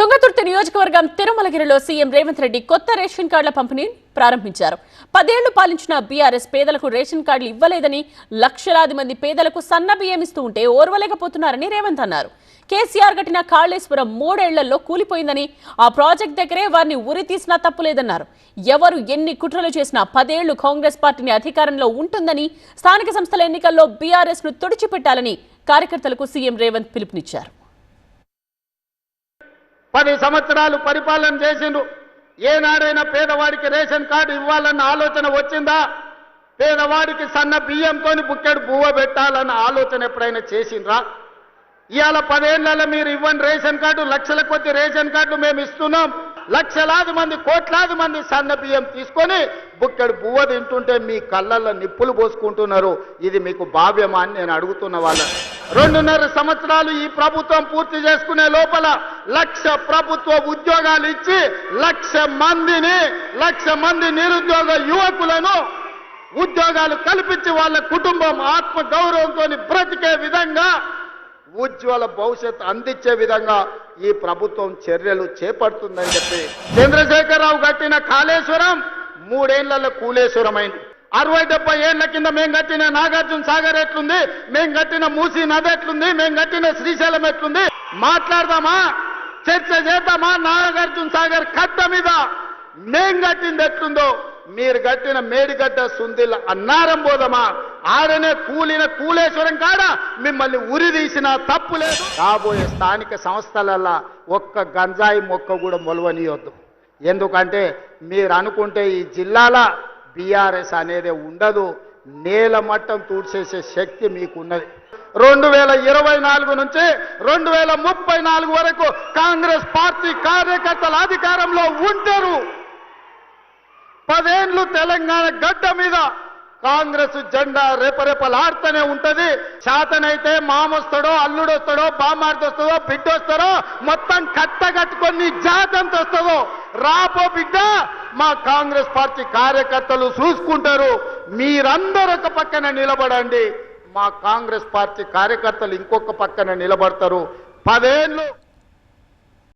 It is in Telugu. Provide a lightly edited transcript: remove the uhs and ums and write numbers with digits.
తుంగతుర్తి నియోజకవర్గం తిరుమలగిరిలో సీఎం రేవంత్ రెడ్డి కొత్త రేషన్ కార్డుల పంపిణీని ప్రారంభించారు. 10 ఏళ్లు పాలించిన బీఆర్ఎస్ పేదలకు రేషన్ కార్డులు ఇవ్వలేదని, లక్షలాది మంది పేదలకు సన్న బియ్యం ఇస్తూ ఉంటే ఓర్వలేకపోతున్నారని రేవంత్ అన్నారు. కేసీఆర్ కట్టిన కాళేశ్వరం 3 ఏళ్లలో కూలిపోయిందని, ఆ ప్రాజెక్ట్ దగ్గరే వారిని ఉరి తీసినా తప్పులేదన్నారు. ఎవరు ఎన్ని కుట్రలు చేసినా 10 ఏళ్లు కాంగ్రెస్ పార్టీని అధికారంలో ఉంటుందని, స్థానిక సంస్థల ఎన్నికల్లో బీఆర్ఎస్ ను తుడిచిపెట్టాలని కార్యకర్తలకు సీఎం రేవంత్ పిలుపునిచ్చారు. 10 సంవత్సరాలు పరిపాలన చేసిండు. ఏనాడైనా పేదవాడికి రేషన్ కార్డు ఇవ్వాలన్న ఆలోచన వచ్చిందా? పేదవాడికి సన్న బియ్యంతోని బుక్కెడు బువ్వ పెట్టాలన్న ఆలోచన ఎప్పుడైనా చేసిండ్రా? ఇవాళ 10 ఏళ్లలో మీరు ఇవ్వని రేషన్ కార్డు, లక్షల కొద్ది రేషన్ కార్డు మేము ఇస్తున్నాం. లక్షలాది మంది, కోట్లాది మంది సన్న బియ్యం తీసుకొని బుక్కెడు బువ్వ తింటుంటే మీ కళ్ళల్లో నిప్పులు పోసుకుంటున్నారు. ఇది మీకు భావ్యమా అని నేను అడుగుతున్న వాళ్ళని. 2.5 సంవత్సరాలు ఈ ప్రభుత్వం పూర్తి చేసుకునే లోపల 1,00,000 ప్రభుత్వ ఉద్యోగాలు ఇచ్చి 1,00,000 మంది నిరుద్యోగ యువకులను ఉద్యోగాలు కల్పించి వాళ్ళ కుటుంబం ఆత్మ గౌరవంతో బ్రతికే విధంగా, ఉజ్వల భవిష్యత్తు అందించే విధంగా ఈ ప్రభుత్వం చర్యలు చేపడుతుందని చెప్పి చంద్రశేఖరరావు కట్టిన కాళేశ్వరం 3 ఏళ్లలో కూలేశ్వరం అయింది. 60-70 ఏళ్ల కింద మేము కట్టిన నాగార్జున సాగర్ ఎట్లుంది, మేము కట్టిన మూసీ నది ఎట్లుంది, మేము కట్టిన శ్రీశైలం ఎట్లుంది మాట్లాడదామా? చర్చ చేద్దామా? నాగార్జున సాగర్ కట్ట మీద మేం కట్టింది ఎట్లుందో మీరు కట్టిన మేడిగడ్డ సుందిల అన్నారం పోదామా? ఆడనే కూలిన కూలేశ్వరం కాడ మిమ్మల్ని ఉరి తీసిన తప్పు లేదు. రాబోయే స్థానిక సంస్థలల్లో ఒక్క గంజాయి మొక్క కూడా మొలవనియొద్దు. ఎందుకంటే మీరు అనుకుంటే ఈ జిల్లాల బీఆర్ఎస్ అనేది ఉండదు. నేల మట్టం తూడ్చేసే శక్తి మీకున్నది. 2024 నుంచి 2034 వరకు కాంగ్రెస్ పార్టీ కార్యకర్తల అధికారంలో ఉంటారు. 10 ఏళ్లు తెలంగాణ గడ్డ మీద కాంగ్రెస్ జెండా రెపరెపలాడుతూనే ఉంటది. శాతనైతే మామొస్తాడో, అల్లుడొస్తాడో, బామార్దొస్తాడో, బిడ్డొస్తాడో, మొత్తం కట్టగట్టుకొని జాతంత వస్తుందో రాపో బిడ్డ మా కాంగ్రెస్ పార్టీ కార్యకర్తలు చూసుకుంటారు. మీరందరూ ఒక పక్కన నిలబడండి, మా కాంగ్రెస్ పార్టీ కార్యకర్తలు ఇంకొక పక్కన నిలబడతారు. 10 ఏళ్ళు